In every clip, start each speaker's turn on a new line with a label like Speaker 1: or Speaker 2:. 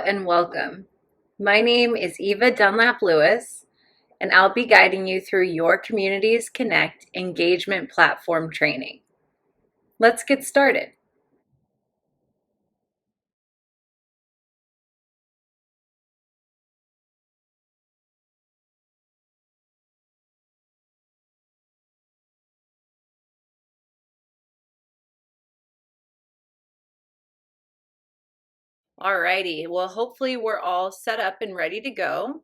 Speaker 1: and welcome. My name is Eva Dunlap Lewis, and I'll be guiding you through your Communities Connect engagement platform training. Let's get started. Alrighty, well, hopefully we're all set up and ready to go.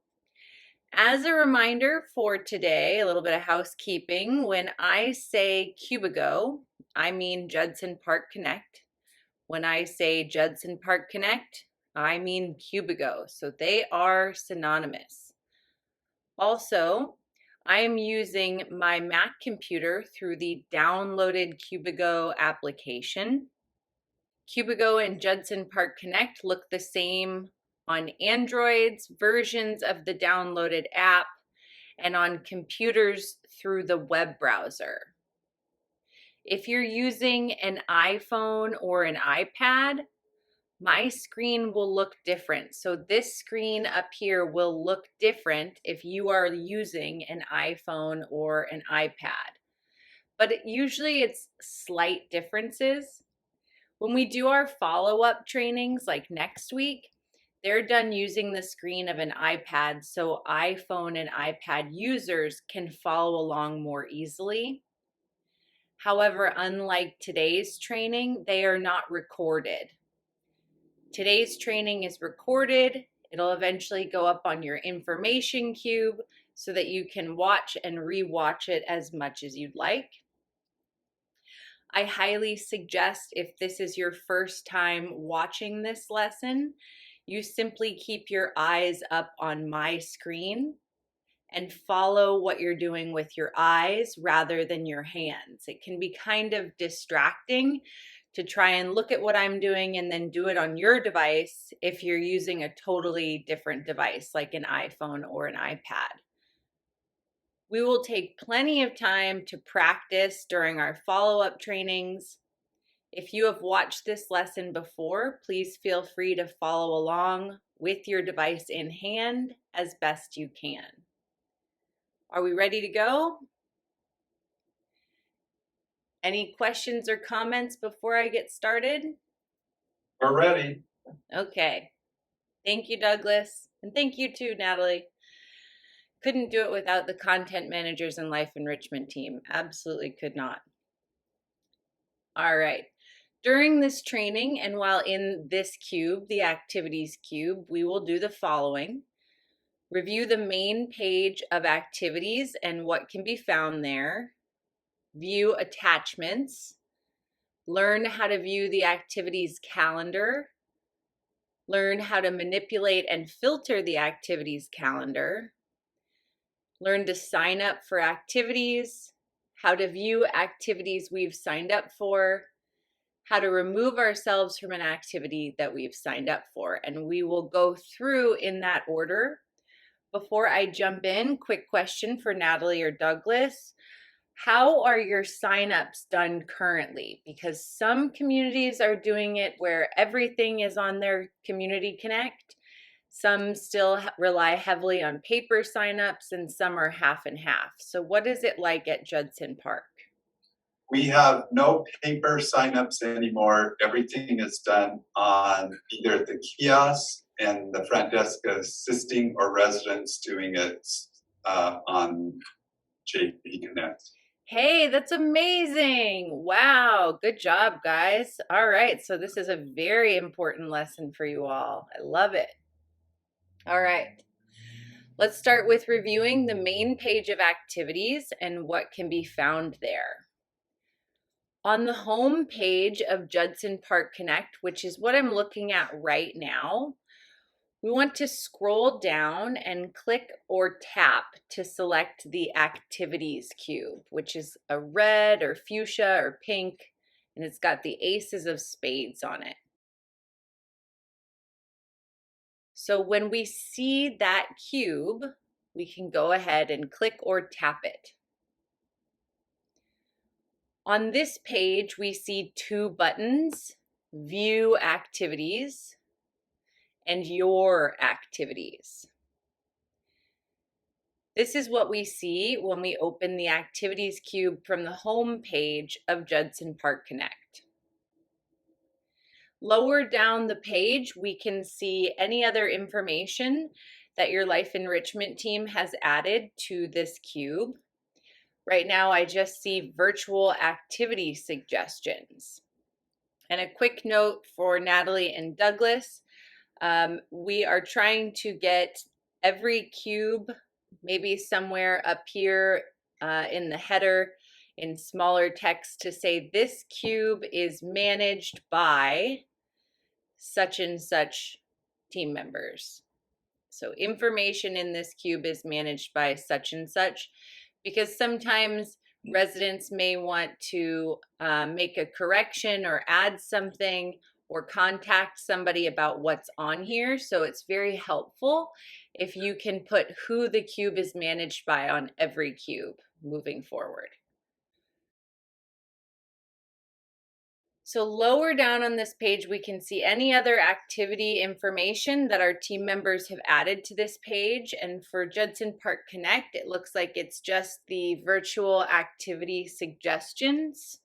Speaker 1: As a reminder for today, a little bit of housekeeping. When I say Cubigo, I mean Judson Park Connect. When I say Judson Park Connect, I mean Cubigo. So they are synonymous. Also, I am using my Mac computer through the downloaded Cubigo application. Cubigo and Judson Park Connect look the same on Androids, versions of the downloaded app, and on computers through the web browser. If you're using an iPhone or an iPad, my screen will look different. So this screen up here will look different if you are using an iPhone or an iPad. But usually it's slight differences. When we do our follow-up trainings like next week, they're done using the screen of an iPad, so iPhone and iPad users can follow along more easily. However, unlike today's training, they are not recorded. Today's training is recorded. It'll eventually go up on your information cube so that you can watch and re-watch it as much as you'd like. I highly suggest, if this is your first time watching this lesson, you simply keep your eyes up on my screen and follow what you're doing with your eyes rather than your hands. It can be kind of distracting to try and look at what I'm doing and then do it on your device if you're using a totally different device like an iPhone or an iPad. We will take plenty of time to practice during our follow-up trainings. If you have watched this lesson before, please feel free to follow along with your device in hand as best you can. Are we ready to go? Any questions or comments before I get started?
Speaker 2: We're ready.
Speaker 1: Okay. Thank you, Douglas. And thank you too, Natalie. Couldn't do it without the content managers and life enrichment team. Absolutely could not. All right. During this training and while in this cube, the activities cube, we will do the following. Review the main page of activities and what can be found there. View attachments. Learn how to view the activities calendar. Learn how to manipulate and filter the activities calendar. Learn to sign up for activities, how to view activities we've signed up for, how to remove ourselves from an activity that we've signed up for. And we will go through in that order. Before I jump in, quick question for Natalie or Douglas. How are your signups done currently? Because some communities are doing it where everything is on their Community Connect. Some still rely heavily on paper signups and some are half and half. So what is it like at Judson Park?
Speaker 2: We have no paper signups anymore. Everything is done on either the kiosk and the front desk assisting or residents doing it on JP Connect.
Speaker 1: Hey, that's amazing. Wow, good job, guys. All right, so this is a very important lesson for you all. I love it. All right, let's start with reviewing the main page of activities and what can be found there. On the home page of Judson Park Connect, which is what I'm looking at right now, we want to scroll down and click or tap to select the activities cube, which is a red or fuchsia or pink, and it's got the aces of spades on it. So when we see that cube, we can go ahead and click or tap it. On this page, we see two buttons, View Activities and your activities. This is what we see when we open the activities cube from the home page of Judson Park Connect. Lower down the page, we can see any other information that your life enrichment team has added to this cube. Right now, I just see virtual activity suggestions. And a quick note for Natalie and Douglas, we are trying to get every cube maybe somewhere up here in the header in smaller text to say this cube is managed by such and such team members. So information in this cube is managed by such and such, because sometimes residents may want to make a correction or add something or contact somebody about what's on here. So it's very helpful if you can put who the cube is managed by on every cube moving forward. So lower down on this page, we can see any other activity information that our team members have added to this page. And for Judson Park Connect, it looks like it's just the virtual activity suggestions.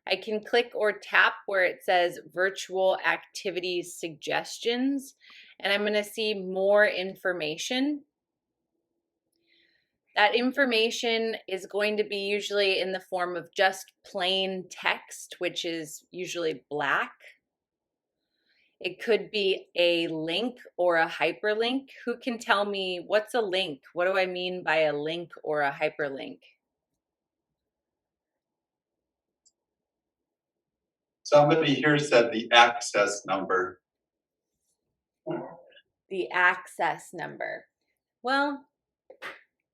Speaker 1: I can click or tap where it says virtual activities suggestions, and I'm going to see more information. That information is going to be usually in the form of just plain text, which is usually black. It could be a link or a hyperlink. Who can tell me what's a link? What do I mean by a link or a hyperlink?
Speaker 2: Somebody here said the access number.
Speaker 1: The access number. Well,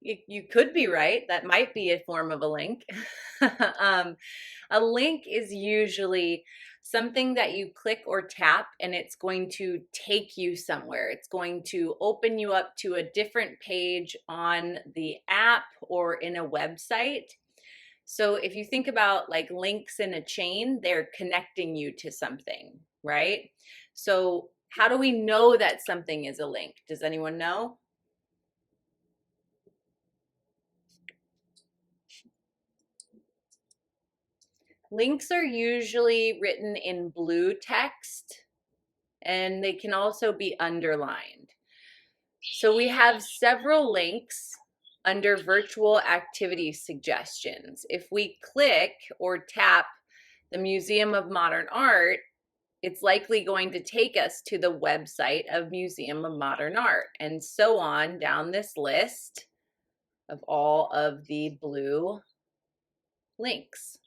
Speaker 1: you could be right. That might be a form of a link. A link is usually something that you click or tap and it's going to take you somewhere. It's going to open you up to a different page on the app or in a website. So if you think about like links in a chain, they're connecting you to something, right? So how do we know that something is a link? Does anyone know? Links are usually written in blue text, and they can also be underlined. So we have several links under virtual activity suggestions. If we click or tap the Museum of Modern Art, it's likely going to take us to the website of Museum of Modern Art, and so on down this list of all of the blue links.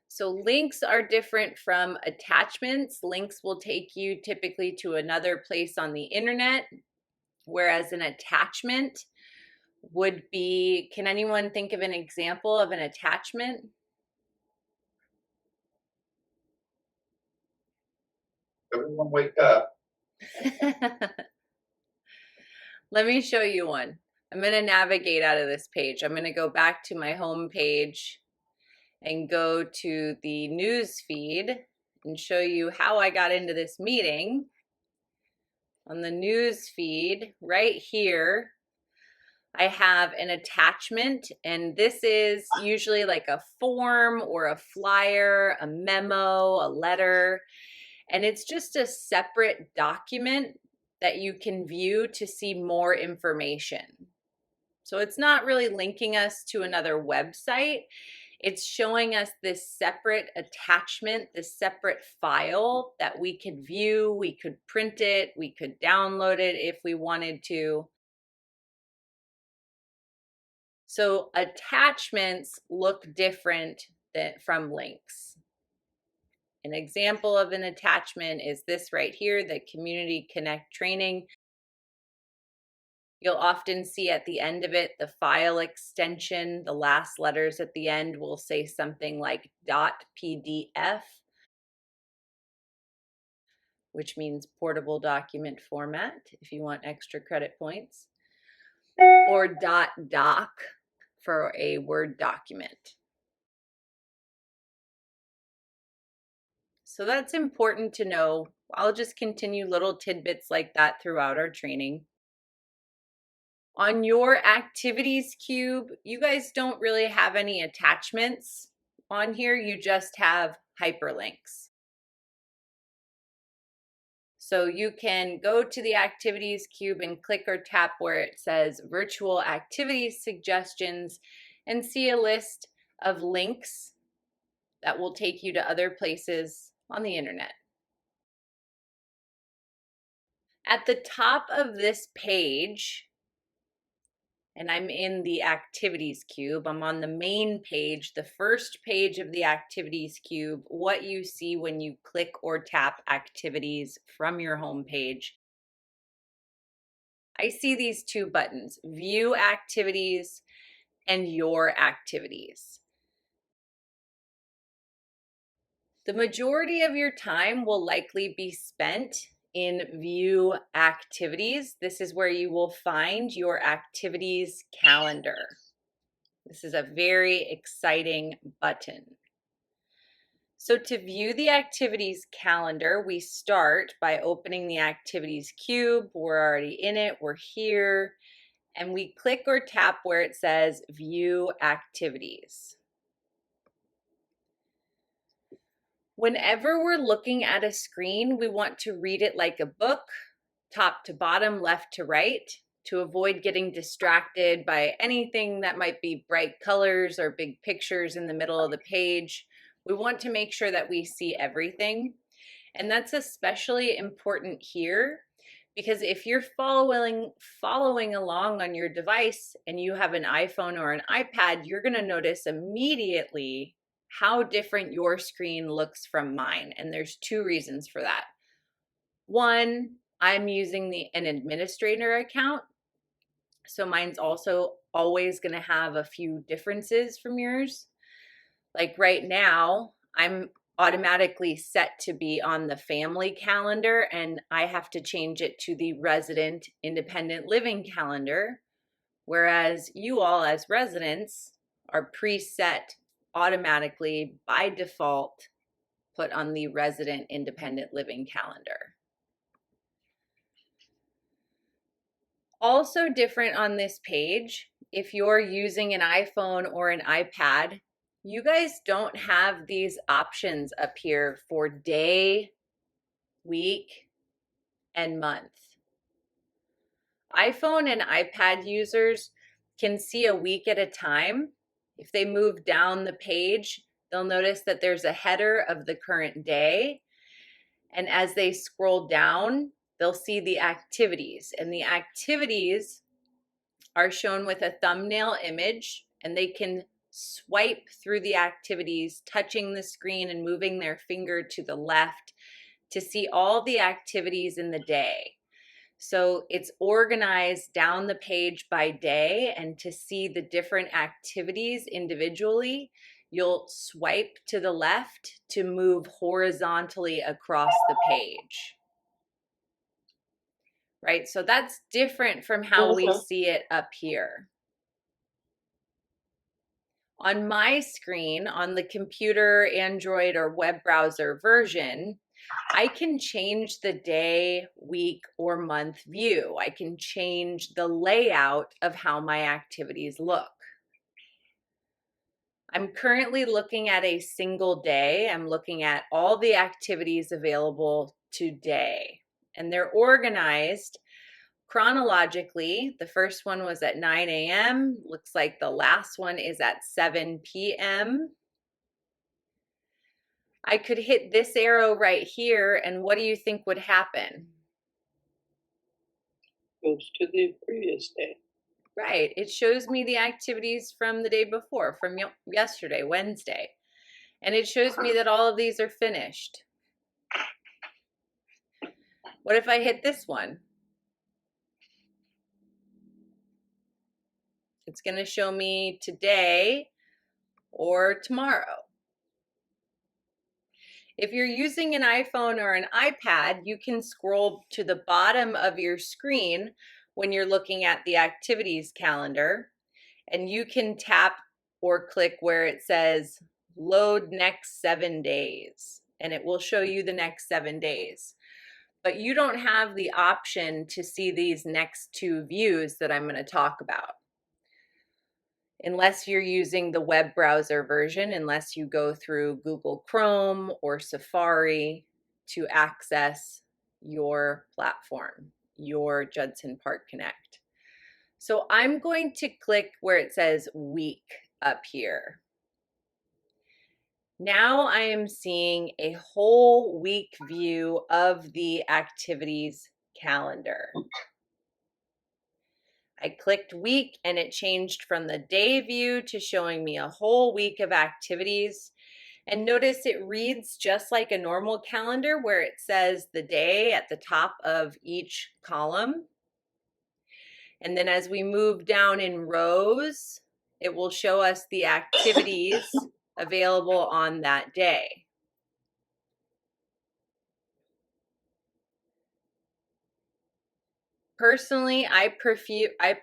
Speaker 1: So links are different from attachments. Links will take you typically to another place on the internet, whereas an attachment would be, can anyone think of an example of an attachment?
Speaker 2: Everyone wake up.
Speaker 1: Let me show you one. I'm going to navigate out of this page. I'm going to go back to my home page and go to the news feed and show you how I got into this meeting. On the news feed right here, I have an attachment, and this is usually like a form or a flyer, a memo, a letter, and it's just a separate document that you can view to see more information. So it's not really linking us to another website. It's showing us this separate attachment, this separate file that we could view, we could print it, we could download it if we wanted to. So attachments look different from links. An example of an attachment is this right here, the Community Connect training. You'll often see at the end of it, the file extension, the last letters at the end will say something like .pdf, which means portable document format if you want extra credit points, or .doc for a Word document. So that's important to know. I'll just continue little tidbits like that throughout our training. On your activities cube, you guys don't really have any attachments on here. You just have hyperlinks. So you can go to the activities cube and click or tap where it says virtual activity suggestions and see a list of links that will take you to other places on the internet. At the top of this page, and I'm in the activities cube, I'm on the main page, the first page of the activities cube, what you see when you click or tap activities from your home page. I see these two buttons, view activities and your activities. The majority of your time will likely be spent in view activities. This is where you will find your activities calendar. This is a very exciting button. So to view the activities calendar, we start by opening the activities cube. We're already in it, we're here, and we click or tap where it says view activities. Whenever we're looking at a screen, we want to read it like a book, top to bottom, left to right, to avoid getting distracted by anything that might be bright colors or big pictures in the middle of the page. We want to make sure that we see everything. And that's especially important here because if you're following along on your device and you have an iPhone or an iPad, you're going to notice immediately how different your screen looks from mine. And there's two reasons for that. One, I'm using an administrator account, so mine's also always going to have a few differences from yours. Like right now, I'm automatically set to be on the family calendar, and I have to change it to the resident independent living calendar, whereas you all as residents are preset automatically by default put on the resident independent living calendar. Also different on this page, if you're using an iPhone or an iPad, you guys don't have these options up here for day, week, and month. iPhone and iPad users can see a week at a time. If they move down the page, they'll notice that there's a header of the current day. And as they scroll down, they'll see the activities. And the activities are shown with a thumbnail image, and they can swipe through the activities, touching the screen and moving their finger to the left to see all the activities in the day. So it's organized down the page by day, and to see the different activities individually, you'll swipe to the left to move horizontally across the page. Right? So that's different from how we see it up here. On my screen, on the computer, Android, or web browser version, I can change the day, week, or month view. I can change the layout of how my activities look. I'm currently looking at a single day. I'm looking at all the activities available today, and they're organized chronologically. The first one was at 9 a.m. Looks like the last one is at 7 p.m. I could hit this arrow right here, and what do you think would happen?
Speaker 3: Goes to the previous day.
Speaker 1: Right, it shows me the activities from the day before, from yesterday, Wednesday. And it shows me that all of these are finished. What if I hit this one? It's going to show me today or tomorrow. If you're using an iPhone or an iPad, you can scroll to the bottom of your screen when you're looking at the activities calendar, and you can tap or click where it says load next 7 days. and it will show you the next 7 days. But you don't have the option to see these next 2 views that I'm going to talk about, unless you're using the web browser version, unless you go through Google Chrome or Safari to access your platform, your Judson Park Connect. So I'm going to click where it says week up here. Now I am seeing a whole week view of the activities calendar. I clicked week and it changed from the day view to showing me a whole week of activities. And notice it reads just like a normal calendar where it says the day at the top of each column. And then as we move down in rows, it will show us the activities available on that day. Personally, I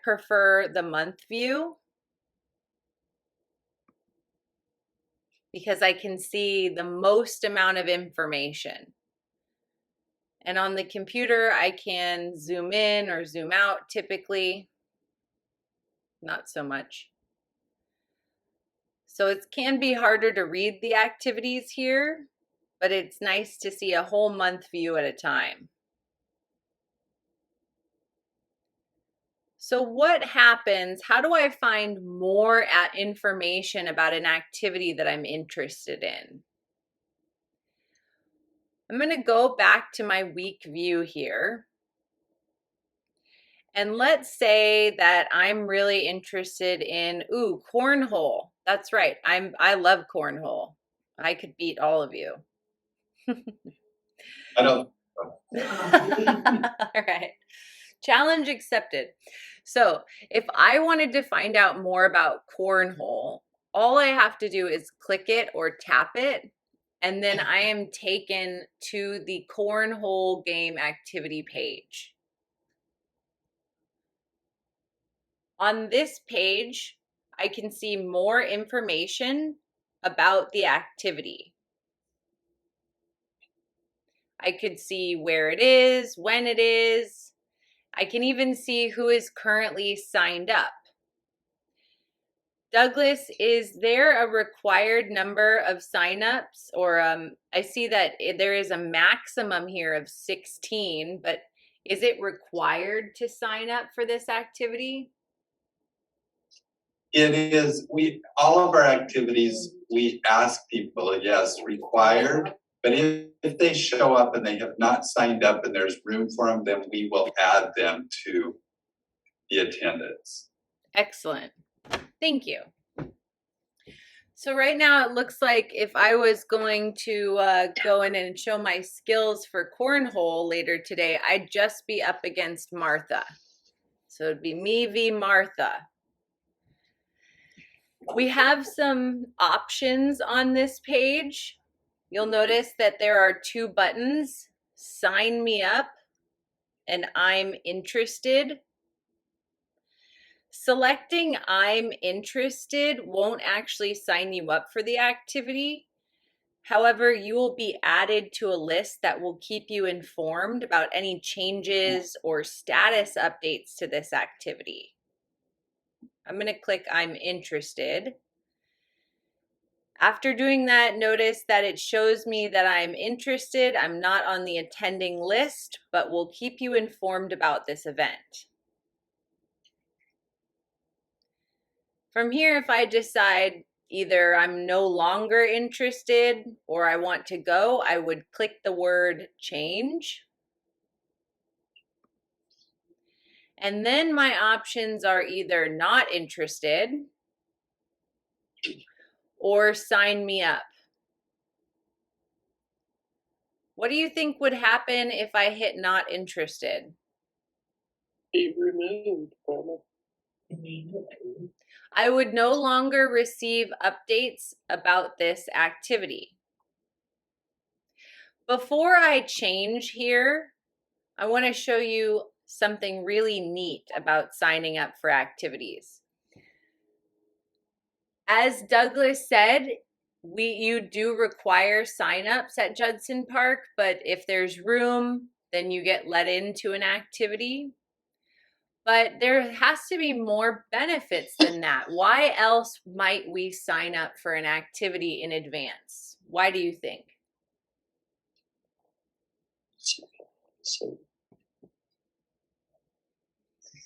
Speaker 1: prefer the month view because I can see the most amount of information. And on the computer, I can zoom in or zoom out typically, not so much. So it can be harder to read the activities here, but it's nice to see a whole month view at a time. So what happens? How do I find more information about an activity that I'm interested in? I'm going to go back to my week view here. And let's say that I'm really interested in, cornhole. That's right. I love cornhole. I could beat all of you.
Speaker 2: I don't.
Speaker 1: All right. Challenge accepted. So if I wanted to find out more about cornhole, all I have to do is click it or tap it, and then I am taken to the cornhole game activity page. On this page, I can see more information about the activity. I could see where it is, when it is. I can even see who is currently signed up. Douglas, is there a required number of signups? Or I see that there is a maximum here of 16, but is it required to sign up for this activity?
Speaker 2: It is, all of our activities, we ask people, yes, required, but if they show up and they have not signed up and there's room for them, then we will add them to the attendance.
Speaker 1: Excellent. Thank you. So right now it looks like if I was going to go in and show my skills for cornhole later today, I'd just be up against Martha. So it'd be me v. Martha. We have some options on this page. You'll notice that there are 2 buttons, sign me up and I'm interested. Selecting I'm interested won't actually sign you up for the activity. However, you will be added to a list that will keep you informed about any changes or status updates to this activity. I'm going to click I'm interested. After doing that, notice that it shows me that I'm interested. I'm not on the attending list, but will keep you informed about this event. From here, if I decide either I'm no longer interested or I want to go, I would click the word change. And then my options are either not interested or sign me up. What do you think would happen if I hit not interested?
Speaker 3: Be removed from it.
Speaker 1: I would no longer receive updates about this activity. Before I change here, I want to show you something really neat about signing up for activities. As Douglas said, You do require signups at Judson Park, but if there's room, then you get let into an activity. But there has to be more benefits than that. Why else might we sign up for an activity in advance? Why do you think?
Speaker 3: So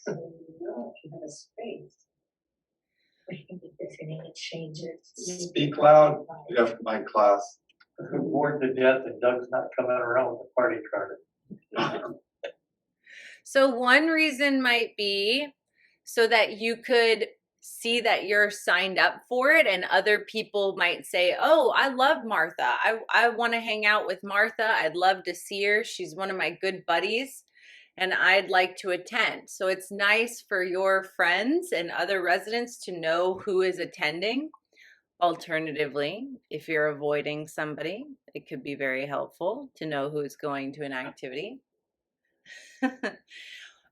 Speaker 4: No, if you have a space. If there's any changes.
Speaker 2: Speak loud, you have my class.
Speaker 5: Bored to death and Doug's not coming around with a party card.
Speaker 1: So one reason might be so that you could see that you're signed up for it, and other people might say, oh, I love Martha. I want to hang out with Martha. I'd love to see her. She's one of my good buddies and I'd like to attend. So it's nice for your friends and other residents to know who is attending. Alternatively, if you're avoiding somebody, it could be very helpful to know who's going to an activity.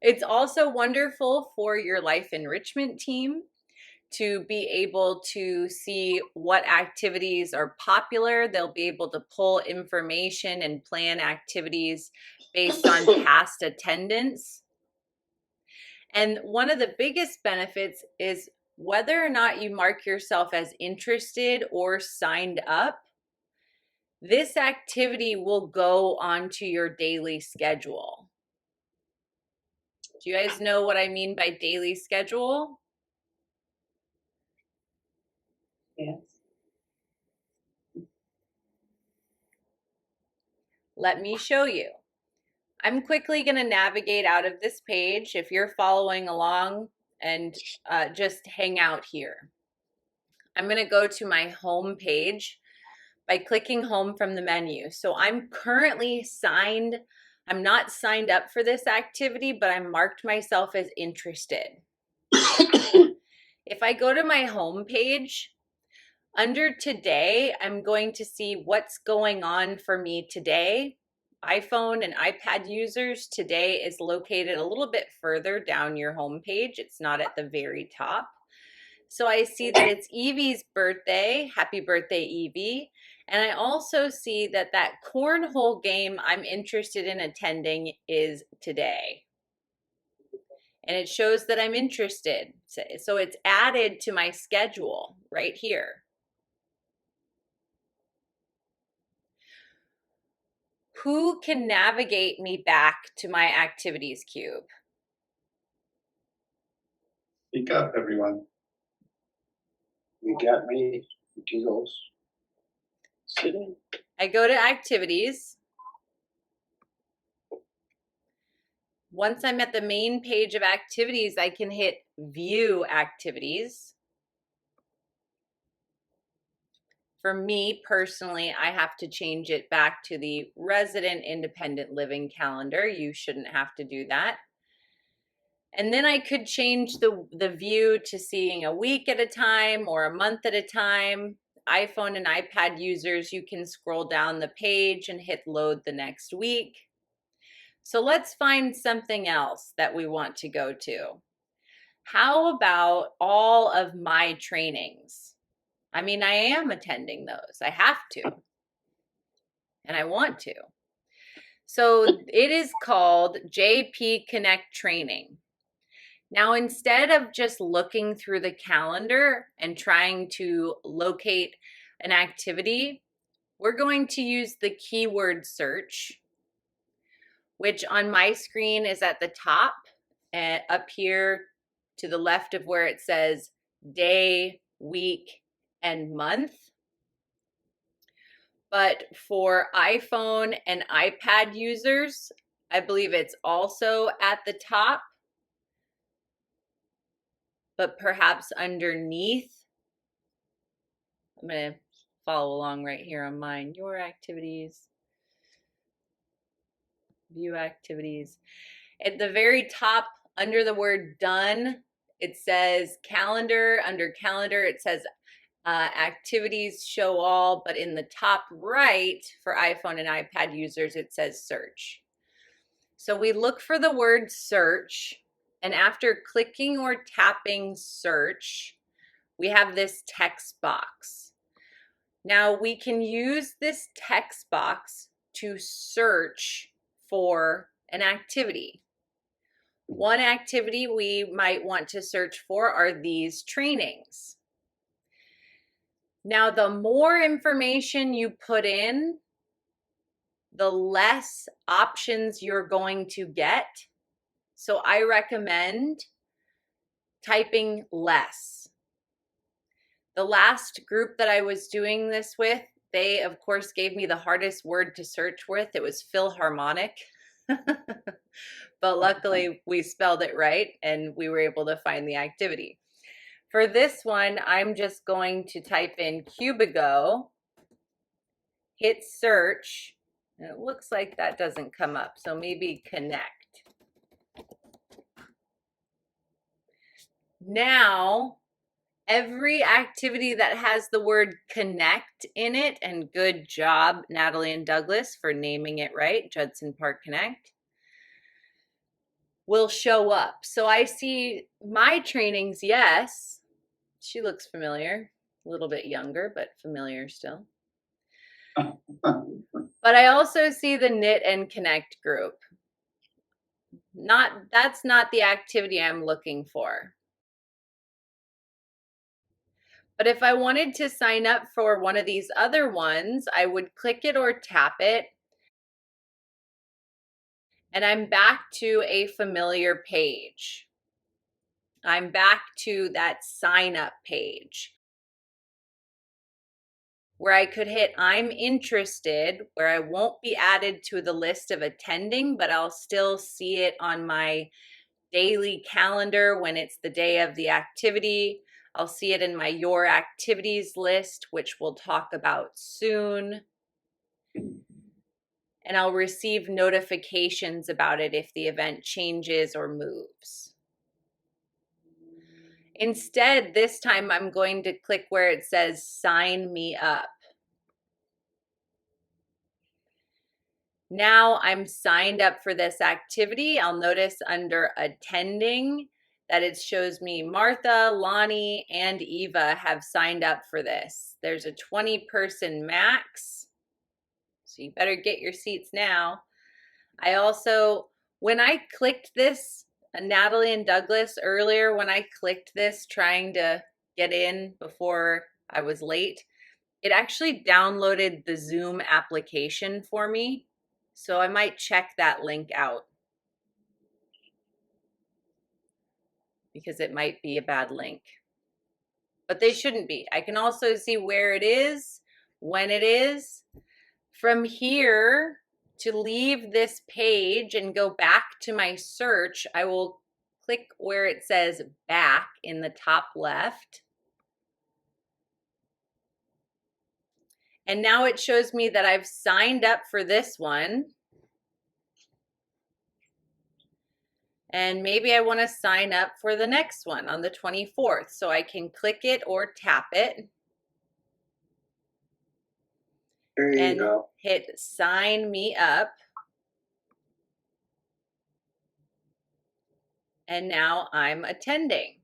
Speaker 1: It's also wonderful for your life enrichment team to be able to see what activities are popular. They'll be able to pull information and plan activities based on past attendance. And one of the biggest benefits is whether or not you mark yourself as interested or signed up, this activity will go onto your daily schedule. Do you guys know what I mean by daily schedule?
Speaker 4: Yes.
Speaker 1: Let me show you. I'm quickly going to navigate out of this page if you're following along, and just hang out here. I'm going to go to my home page by clicking home from the menu. So I'm currently signed. I'm not signed up for this activity, but I marked myself as interested. If I go to my home page, under today, I'm going to see what's going on for me today. iPhone and iPad users, today is located a little bit further down your home page. It's not at the very top. So I see that it's Evie's birthday. Happy birthday, Evie. And I also see that that cornhole game I'm interested in attending is today. And it shows that I'm interested. So it's added to my schedule right here. Who can navigate me back to my activities cube?
Speaker 2: Speak up, everyone.
Speaker 3: you got me, giggles. Sitting.
Speaker 1: I go to activities. Once I'm at the main page of activities, I can hit view activities. For me personally, I have to change it back to the resident independent living calendar. You shouldn't have to do that. And then I could change the view to seeing a week at a time or a month at a time. iPhone and iPad users, you can scroll down the page and hit load the next week. So let's find something else that we want to go to. How about all of my trainings? I mean, I am attending those. I have to. And I want to. So it is called JP Connect Training. Now, instead of just looking through the calendar and trying to locate an activity, we're going to use the keyword search, which on my screen is at the top and up here to the left of where it says day, week, and month. But for iPhone and iPad users, I believe it's also at the top, but perhaps underneath. I'm going to follow along right here on mine. Your activities, view activities. At the very top, under the word done, it says calendar. Under calendar, it says activities show all, but in the top right for iPhone and iPad users, it says search. So we look for the word search, and after clicking or tapping search, we have this text box. Now we can use this text box to search for an activity. One activity we might want to search for are these trainings. Now, the more information you put in, the less options you're going to get. So I recommend typing less. The last group that I was doing this with, they of course gave me the hardest word to search with. It was Philharmonic. But luckily we spelled it right and we were able to find the activity. For this one, I'm just going to type in Cubigo, hit search, and it looks like that doesn't come up, so maybe connect. Now, every activity that has the word connect in it, and good job, Natalie and Douglas, for naming it right, Judson Park Connect, will show up. So I see my trainings, yes. She looks familiar, a little bit younger, but familiar still. But I also see the knit and connect group. That's not the activity I'm looking for. But if I wanted to sign up for one of these other ones, I would click it or tap it. And I'm back to a familiar page. I'm back to that sign up page where I could hit I'm interested, where I won't be added to the list of attending, but I'll still see it on my daily calendar when it's the day of the activity. I'll see it in my Your Activities list, which we'll talk about soon. And I'll receive notifications about it if the event changes or moves. Instead, this time I'm going to click where it says Sign Me Up. Now I'm signed up for this activity. I'll notice under attending that it shows me Martha, Lonnie, and Eva have signed up for this. There's a 20-person max, so you better get your seats now. I also, when I clicked this, Natalie and Douglas earlier, when I clicked this trying to get in before I was late, it actually downloaded the Zoom application for me. So I might check that link out because it might be a bad link. But they shouldn't be. I can also see where it is, when it is. From here, to leave this page and go back to my search, I will click where it says back in the top left. And now it shows me that I've signed up for this one. And maybe I want to sign up for the next one on the 24th. So I can click it or tap it.
Speaker 3: There you
Speaker 1: And
Speaker 3: go.
Speaker 1: hit sign me up. And now I'm attending.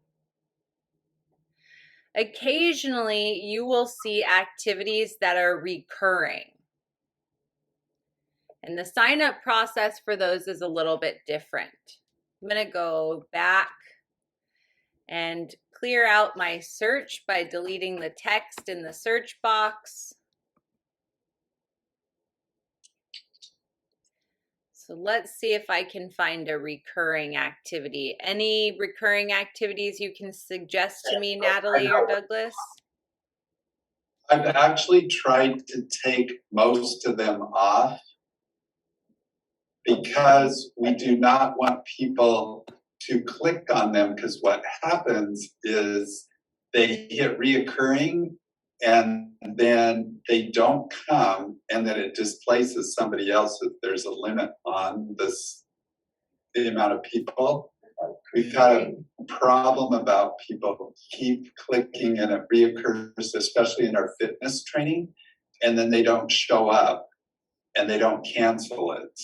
Speaker 1: Occasionally, you will see activities that are recurring. And the sign up process for those is a little bit different. I'm going to go back and clear out my search by deleting the text in the search box. So let's see if I can find a recurring activity. Any recurring activities you can suggest to me, Natalie or Douglas?
Speaker 2: I've actually tried to take most of them off because we do not want people to click on them, because what happens is they hit reoccurring and then they don't come, and then it displaces somebody else if there's a limit on the amount of people. We've had a problem about people keep clicking and it reoccurs, especially in our fitness training, and then they don't show up and they don't cancel it.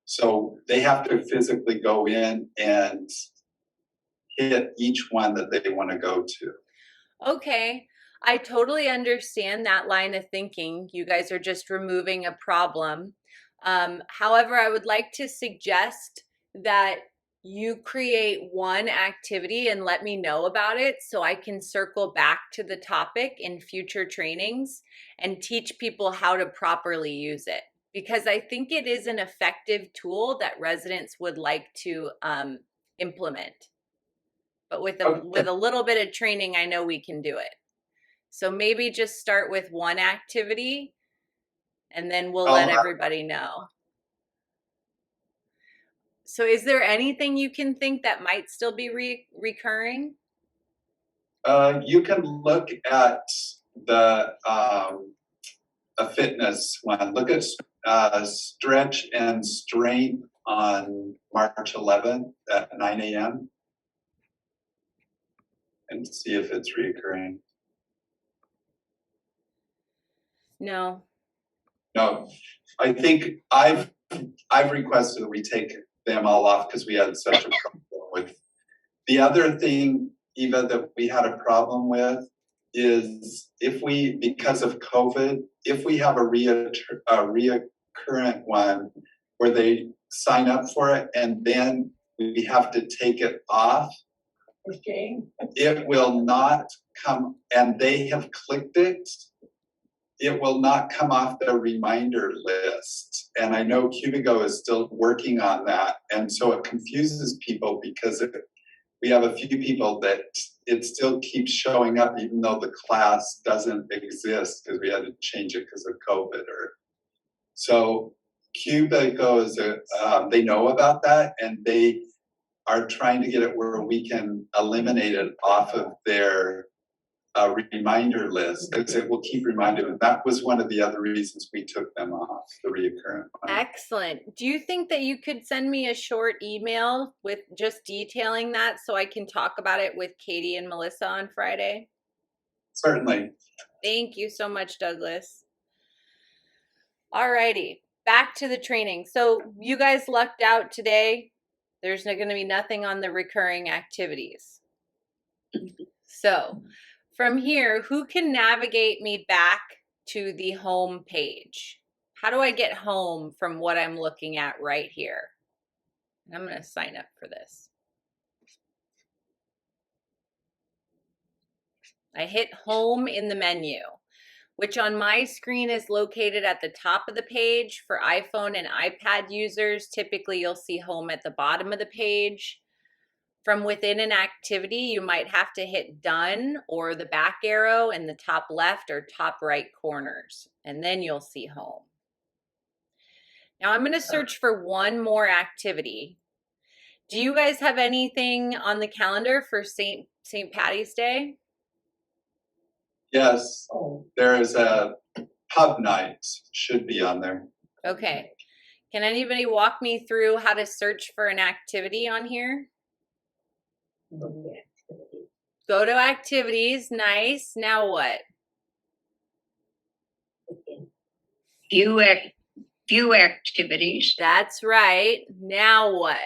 Speaker 2: So they have to physically go in and hit each one that they want to go to.
Speaker 1: Okay. I totally understand that line of thinking. You guys are just removing a problem. However, I would like to suggest that you create one activity and let me know about it so I can circle back to the topic in future trainings and teach people how to properly use it. Because I think it is an effective tool that residents would like to implement. But with a little bit of training, I know we can do it. So maybe just start with one activity and then we'll let everybody know. So is there anything you can think that might still be recurring?
Speaker 2: You can look at the a fitness one. Look at stretch and strength on March 11th at 9 a.m. and see if it's recurring.
Speaker 1: No.
Speaker 2: No, I think I've requested that we take them all off because we had such a problem with. The other thing, Eva, that we had a problem with is if we, because of COVID, if we have a reoccurrent one where they sign up for it and then we have to take it off,
Speaker 4: Okay.
Speaker 2: it will not come, and they have clicked it, it will not come off the reminder list. And I know Cubigo is still working on that. And so it confuses people because we have a few people that it still keeps showing up even though the class doesn't exist because we had to change it because of COVID. So Cubigo is they know about that and they are trying to get it where we can eliminate it off of their reminder list because it will keep reminding them. That was one of the other reasons we took them off, the reoccurrent one.
Speaker 1: Excellent. Do you think that you could send me a short email with just detailing that so I can talk about it with Katie and Melissa on Friday?
Speaker 2: Certainly.
Speaker 1: Thank you so much, Douglas. All righty, back to the training. So you guys lucked out today. There's going to be nothing on the recurring activities. So from here, who can navigate me back to the home page? How do I get home from what I'm looking at right here? I'm going to sign up for this. I hit home in the menu, which on my screen is located at the top of the page. For iPhone and iPad users, typically you'll see home at the bottom of the page. From within an activity, you might have to hit done or the back arrow in the top left or top right corners, and then you'll see home. Now I'm going to search for one more activity. Do you guys have anything on the calendar for St. Patty's Day?
Speaker 2: Yes, there is a pub night, should be on there.
Speaker 1: Okay. Can anybody walk me through how to search for an activity on here? Go to activities. Nice. Now what?
Speaker 6: View activities.
Speaker 1: That's right. Now what?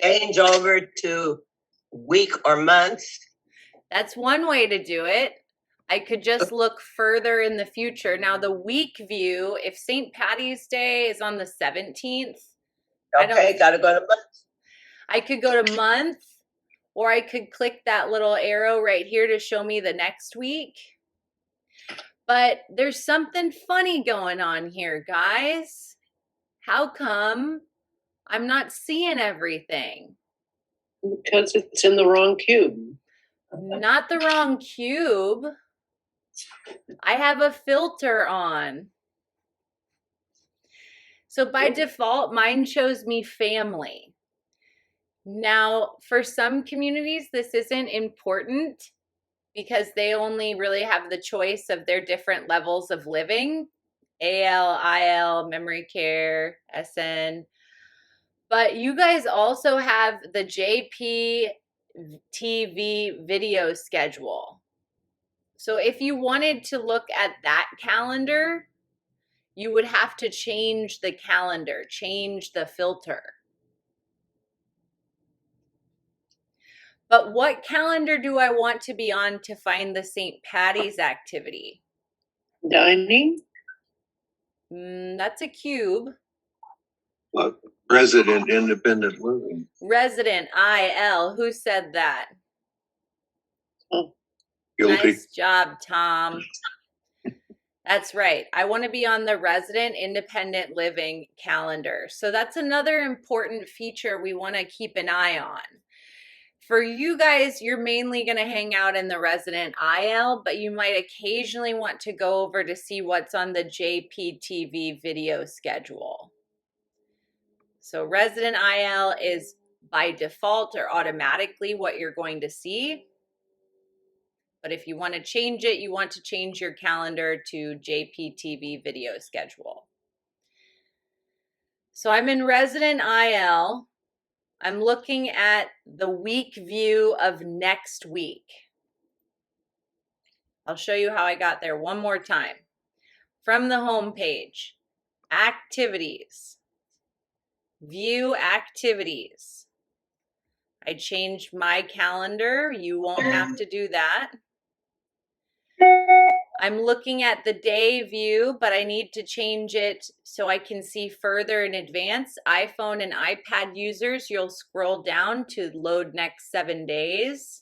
Speaker 7: Change over to week or month.
Speaker 1: That's one way to do it. I could just look further in the future. Now the week view, if St. Patty's Day is on the 17th.
Speaker 7: Okay, gotta go to month.
Speaker 1: I could go to month, or I could click that little arrow right here to show me the next week. But there's something funny going on here, guys. How come I'm not seeing everything?
Speaker 3: Because it's in the wrong cube.
Speaker 1: Not the wrong cube. I have a filter on. So by default, mine shows me family. Now, for some communities, this isn't important because they only really have the choice of their different levels of living, AL, IL, memory care, SN. But you guys also have the JP-TV video schedule. So if you wanted to look at that calendar, you would have to change the calendar, change the filter. But what calendar do I want to be on to find the St. Patty's activity?
Speaker 3: Dining?
Speaker 1: That's a cube.
Speaker 8: What? Resident independent living.
Speaker 1: Resident IL. Who said that?
Speaker 8: Guilty.
Speaker 1: Nice job, Tom. That's right. I want to be on the resident independent living calendar. So that's another important feature we want to keep an eye on. For you guys, you're mainly going to hang out in the resident IL, but you might occasionally want to go over to see what's on the JPTV video schedule. So resident IL is by default or automatically what you're going to see. But if you want to change it, you want to change your calendar to JPTV video schedule. So I'm in resident IL. I'm looking at the week view of next week. I'll show you how I got there one more time. From the home page, activities, view activities. I changed my calendar. You won't have to do that. I'm looking at the day view, but I need to change it so I can see further in advance. iPhone and iPad users, you'll scroll down to load next 7 days.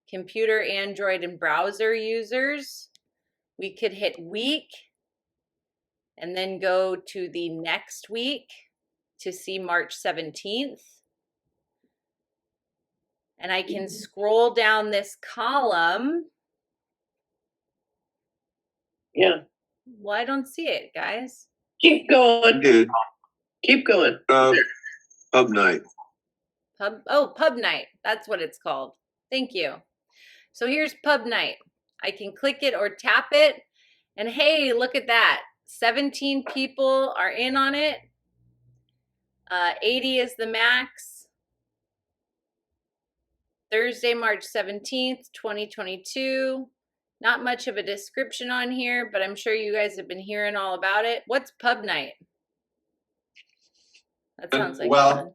Speaker 1: Computer, Android, and browser users, we could hit week and then go to the next week to see March 17th. And I can scroll down this column.
Speaker 3: Yeah.
Speaker 1: Well, I don't see it, guys.
Speaker 3: Keep going.
Speaker 8: Dude,
Speaker 3: Keep going.
Speaker 8: pub night.
Speaker 1: Pub night. That's what it's called. Thank you. So here's pub night. I can click it or tap it. And hey, look at that. 17 people are in on it. 80 is the max. Thursday, March 17th, 2022. Not much of a description on here, but I'm sure you guys have been hearing all about it. What's pub night? That sounds like fun.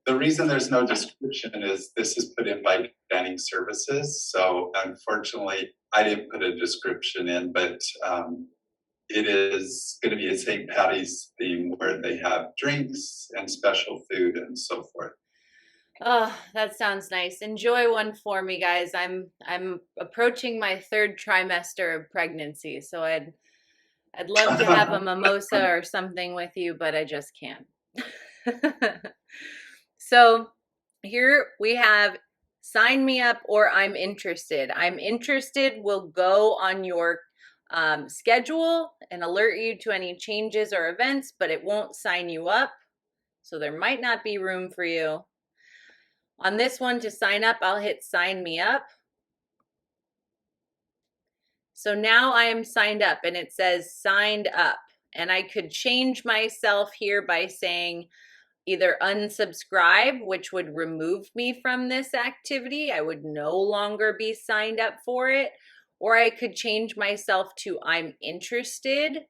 Speaker 2: The reason there's no description is this is put in by Banning Services. So unfortunately, I didn't put a description in, but it is going to be a St. Patty's theme where they have drinks and special food and so forth.
Speaker 1: Oh, that sounds nice. Enjoy one for me, guys. I'm approaching my 3rd trimester of pregnancy, so I'd love to have a mimosa or something with you, but I just can't. So here we have sign me up or I'm interested. I'm interested will go on your schedule and alert you to any changes or events, but it won't sign you up. So there might not be room for you. On this one to sign up, I'll hit sign me up. So now I am signed up and it says signed up. And I could change myself here by saying either unsubscribe, which would remove me from this activity. I would no longer be signed up for it. Or I could change myself to I'm interested,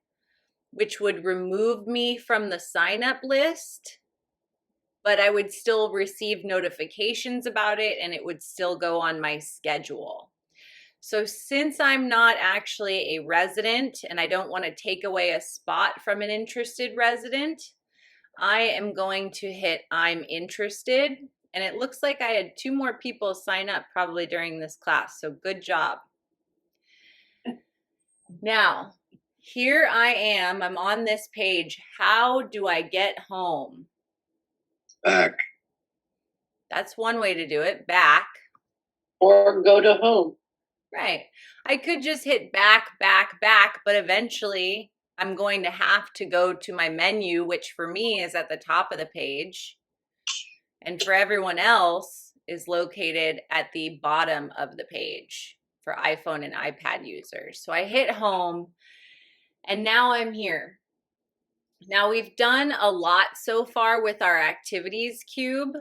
Speaker 1: which would remove me from the sign up list. But I would still receive notifications about it and it would still go on my schedule. So since I'm not actually a resident and I don't want to take away a spot from an interested resident, I am going to hit I'm interested. And it looks like I had 2 more people sign up probably during this class. So good job. Now, here I am. I'm on this page. How do I get home?
Speaker 8: Back.
Speaker 1: That's one way to do it, back.
Speaker 3: Or go to home.
Speaker 1: Right. I could just hit back, but eventually I'm going to have to go to my menu, which for me is at the top of the page. And for everyone else is located at the bottom of the page for iPhone and iPad users. So I hit home and now I'm here. Now we've done a lot so far with our activities cube.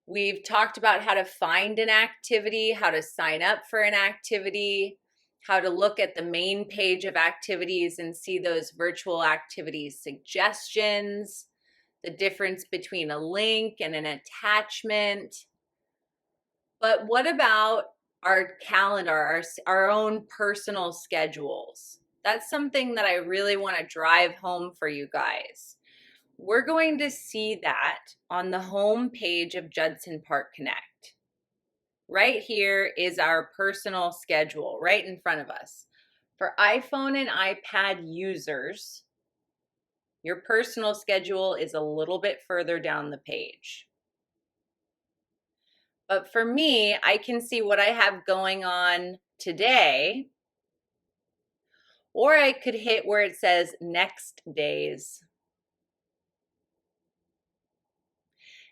Speaker 1: We've talked about how to find an activity, how to sign up for an activity, how to look at the main page of activities and see those virtual activities suggestions, the difference between a link and an attachment. But what about our calendar, our own personal schedules? That's something that I really want to drive home for you guys. We're going to see that on the home page of Judson Park Connect. Right here is our personal schedule right in front of us. For iPhone and iPad users, your personal schedule is a little bit further down the page. But for me, I can see what I have going on today, or I could hit where it says next days.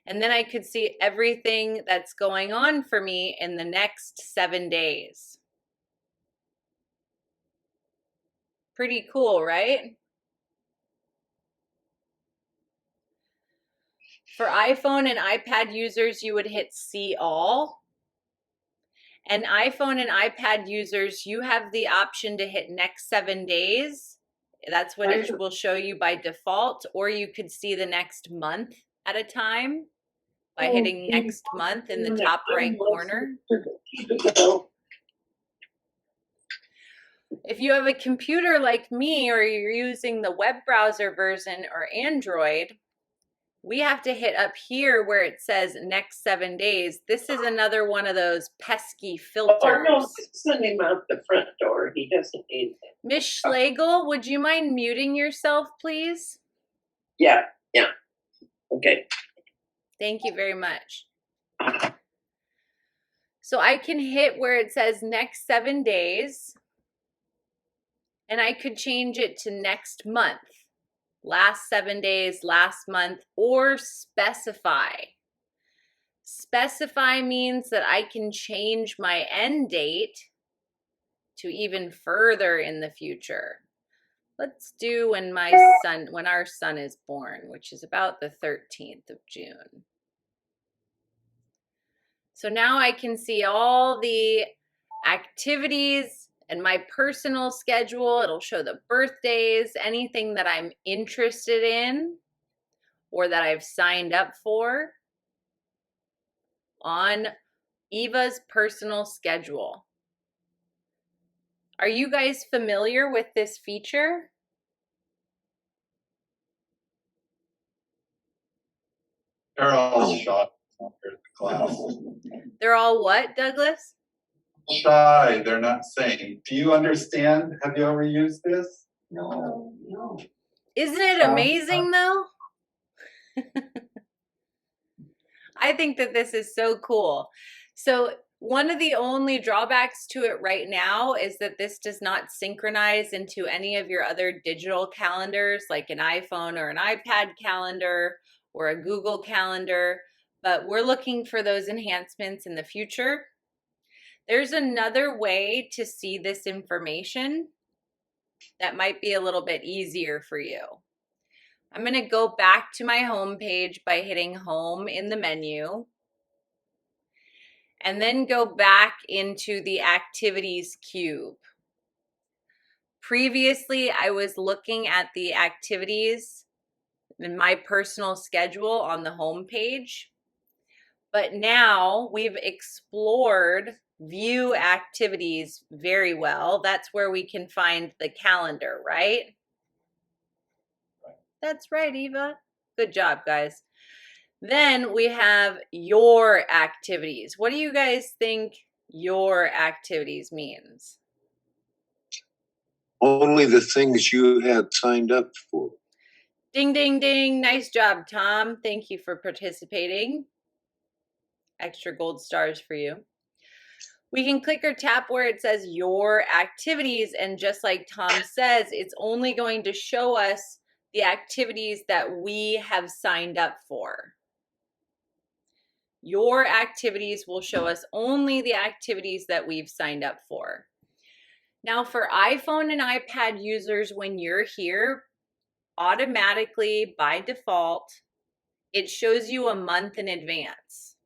Speaker 1: And then I could see everything that's going on for me in the next 7 days. Pretty cool, right? For iPhone and iPad users, you would hit see all. And iPhone and iPad users, you have the option to hit next 7 days. That's what it will show you by default, or you could see the next month at a time by hitting next month in the top right corner. If you have a computer like me, or you're using the web browser version or Android, we have to hit up here where it says next 7 days. This is another one of those pesky filters.
Speaker 3: Oh, no, send him out the front door. He doesn't need it.
Speaker 1: Miss Schlegel, would you mind muting yourself, please?
Speaker 3: Yeah. Okay.
Speaker 1: Thank you very much. So I can hit where it says next 7 days, and I could change it to next month, last 7 days, last month, or specify. Specify means that I can change my end date to even further in the future. Let's do when our son is born, which is about the 13th of June. So now I can see all the activities and my personal schedule. It'll show the birthdays, anything that I'm interested in or that I've signed up for on Eva's personal schedule. Are you guys familiar with this feature?
Speaker 2: They're all shy after the class.
Speaker 1: They're all what, Douglas?
Speaker 2: Shy, they're not saying. Do you understand? Have you ever used this?
Speaker 4: No.
Speaker 1: Isn't it amazing though? I think that this is so cool. So one of the only drawbacks to it right now is that this does not synchronize into any of your other digital calendars, like an iPhone or an iPad calendar or a Google calendar, but we're looking for those enhancements in the future. There's another way to see this information that might be a little bit easier for you. I'm going to go back to my home page by hitting home in the menu, and then go back into the activities cube. Previously, I was looking at the activities in my personal schedule on the home page, but now we've explored view activities very well. That's where we can find the calendar, right? That's right, Eva. Good job, guys. Then we have your activities. What do you guys think your activities means?
Speaker 8: Only the things you had signed up for.
Speaker 1: Ding, ding, ding. Nice job, Tom. Thank you for participating. Extra gold stars for you. We can click or tap where it says your activities, and just like Tom says, it's only going to show us the activities that we have signed up for. Your activities will show us only the activities that we've signed up for. Now for iPhone and iPad users, when you're here, automatically by default, it shows you a month in advance.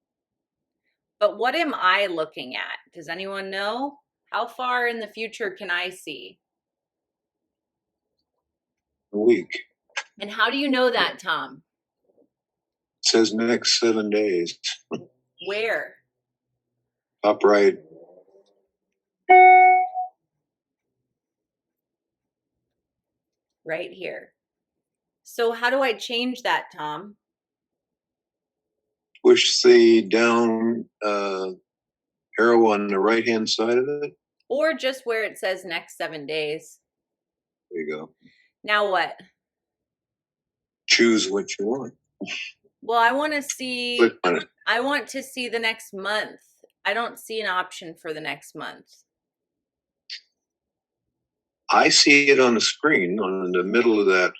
Speaker 1: But what am I looking at? Does anyone know? How far in the future can I see?
Speaker 8: A week.
Speaker 1: And how do you know that, Tom?
Speaker 8: says next 7 days.
Speaker 1: Where?
Speaker 8: Top right.
Speaker 1: Right here. So how do I change that, Tom?
Speaker 8: Push the down arrow on the right hand side of it.
Speaker 1: Or just where it says next 7 days.
Speaker 8: There you go.
Speaker 1: Now what?
Speaker 8: Choose what you want.
Speaker 1: Well, I want to see,
Speaker 8: Click on it.
Speaker 1: I want to see the next month. I don't see an option for the next month.
Speaker 8: I see it on the screen on the middle of that.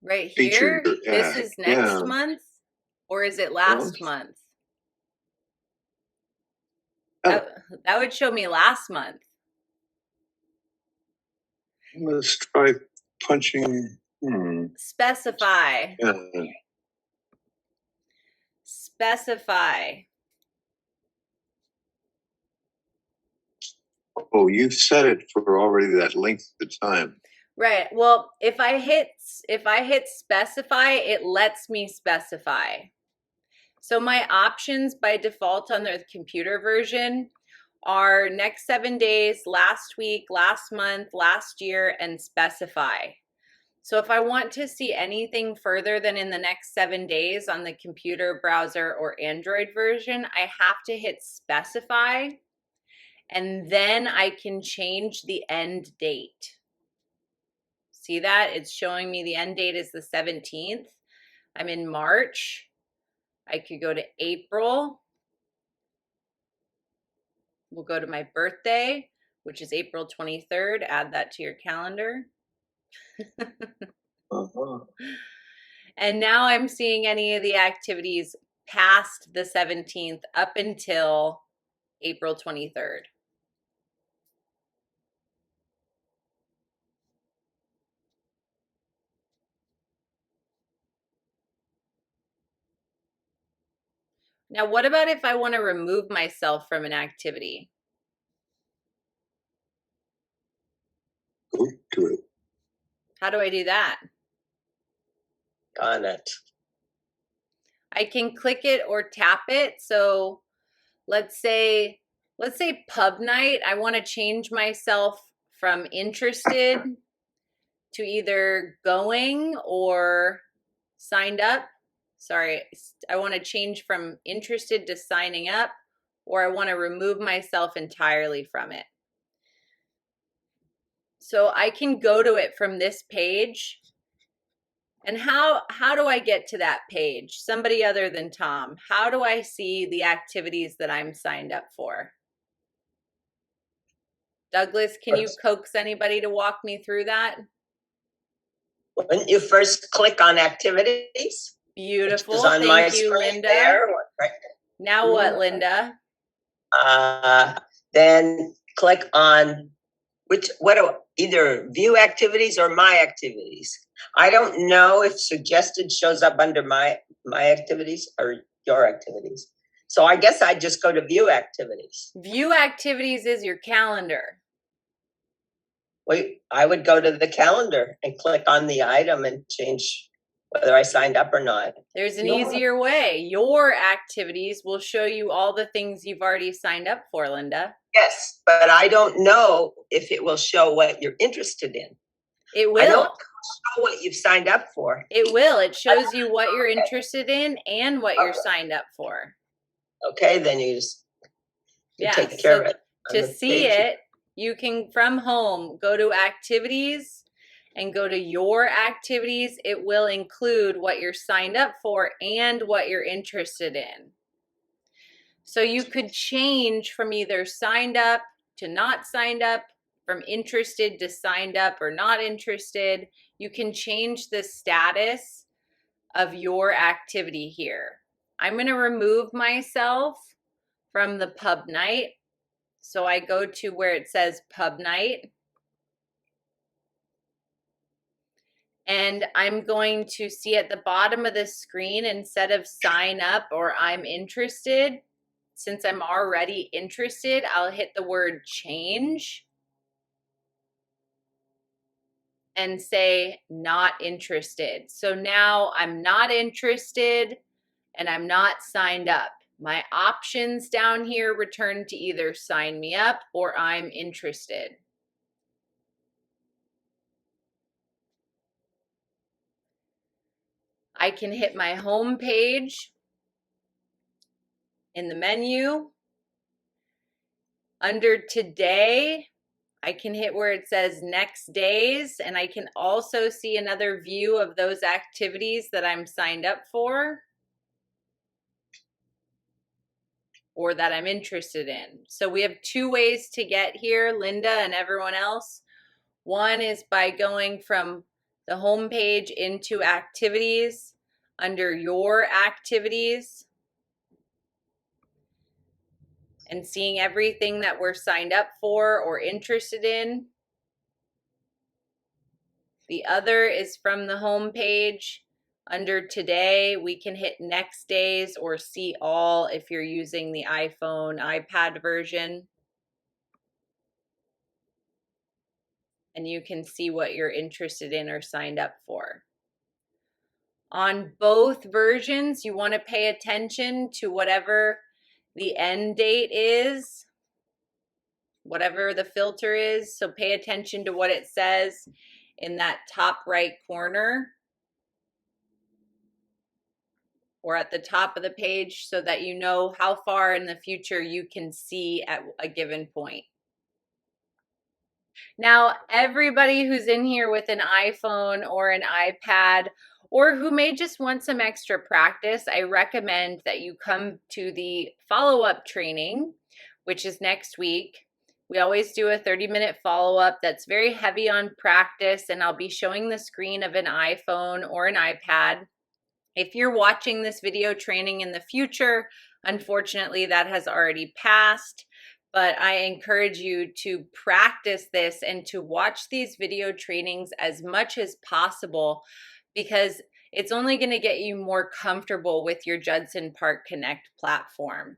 Speaker 1: Right
Speaker 8: Featured
Speaker 1: here? This
Speaker 8: ad.
Speaker 1: is next
Speaker 8: Yeah.
Speaker 1: month? Or is it last month?
Speaker 8: Oh.
Speaker 1: That would show me last month.
Speaker 8: Let's try punching.
Speaker 1: Specify.
Speaker 8: Yeah.
Speaker 1: Specify.
Speaker 8: Oh, you've set it for already that length of time.
Speaker 1: Right. Well, if I hit specify, it lets me specify. So my options by default on the computer version are next 7 days, last week, last month, last year, and specify. So if I want to see anything further than in the next 7 days on the computer browser or Android version, I have to hit specify, and then I can change the end date. See that? It's showing me the end date is the 17th. I'm in March. I could go to April. We'll go to my birthday, which is April 23rd. Add that to your calendar. And now I'm seeing any of the activities past the 17th up until April 23rd. Now, what about if I want to remove myself from an activity?
Speaker 8: Go to it.
Speaker 1: How do I do that?
Speaker 7: On it.
Speaker 1: I can click it or tap it. So let's say pub night. I want to change myself from interested to either going or signed up. Sorry, I want to change from interested to signing up, or I want to remove myself entirely from it. So I can go to it from this page. And how do I get to that page? Somebody other than Tom. How do I see the activities that I'm signed up for? Douglas, can you coax anybody to walk me through that?
Speaker 7: Wouldn't you first click on activities?
Speaker 1: Beautiful.
Speaker 7: Which is on my
Speaker 1: Thank you,
Speaker 7: screen
Speaker 1: Linda.
Speaker 7: there.
Speaker 1: Now what, Linda?
Speaker 7: Then click on either view activities or my activities. I don't know if suggested shows up under my activities or your activities. So I guess I'd just go to view activities.
Speaker 1: View activities is your calendar.
Speaker 7: Wait, I would go to the calendar and click on the item and change whether I signed up or not.
Speaker 1: There's an easier way. Your activities will show you all the things you've already signed up for, Linda.
Speaker 7: Yes, but I don't know if it will show what you're interested in.
Speaker 1: It will.
Speaker 7: I don't know what you've signed up for.
Speaker 1: It will. It shows you what you're interested in and what you're signed up for.
Speaker 7: Okay, then you just take care of it.
Speaker 1: To see it, you can, from home, go to activities and go to your activities. It will include what you're signed up for and what you're interested in. So you could change from either signed up to not signed up, from interested to signed up or not interested. You can change the status of your activity here. I'm going to remove myself from the pub night. So I go to where it says pub night. And I'm going to see at the bottom of the screen, instead of sign up or I'm interested, since I'm already interested, I'll hit the word change and say not interested. So now I'm not interested. and I'm not signed up. My options down here return to either sign me up or I'm interested. I can hit my home page in the menu. Under today, I can hit where it says next days, and I can also see another view of those activities that I'm signed up for or that I'm interested in. So we have two ways to get here, Linda and everyone else. One is by going from the home page into activities under your activities and seeing everything that we're signed up for or interested in. The other is from the home page. Under today, we can hit next days or see all if you're using the iPhone, iPad version. And you can see what you're interested in or signed up for. On both versions, you want to pay attention to whatever the end date is, whatever the filter is. So pay attention to what it says in that top right corner or at the top of the page so that you know how far in the future you can see at a given point. Now, everybody who's in here with an iPhone or an iPad or who may just want some extra practice, I recommend that you come to the follow-up training, which is next week. We always do a 30-minute follow-up that's very heavy on practice, and I'll be showing the screen of an iPhone or an iPad. If you're watching this video training in the future, unfortunately that has already passed, but I encourage you to practice this and to watch these video trainings as much as possible because it's only going to get you more comfortable with your Judson Park Connect platform.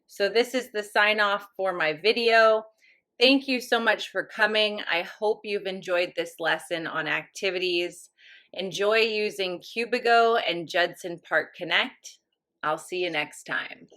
Speaker 1: So this is the sign off for my video. Thank you so much for coming. I hope you've enjoyed this lesson on activities. Enjoy using Cubigo and Judson Park Connect. I'll see you next time.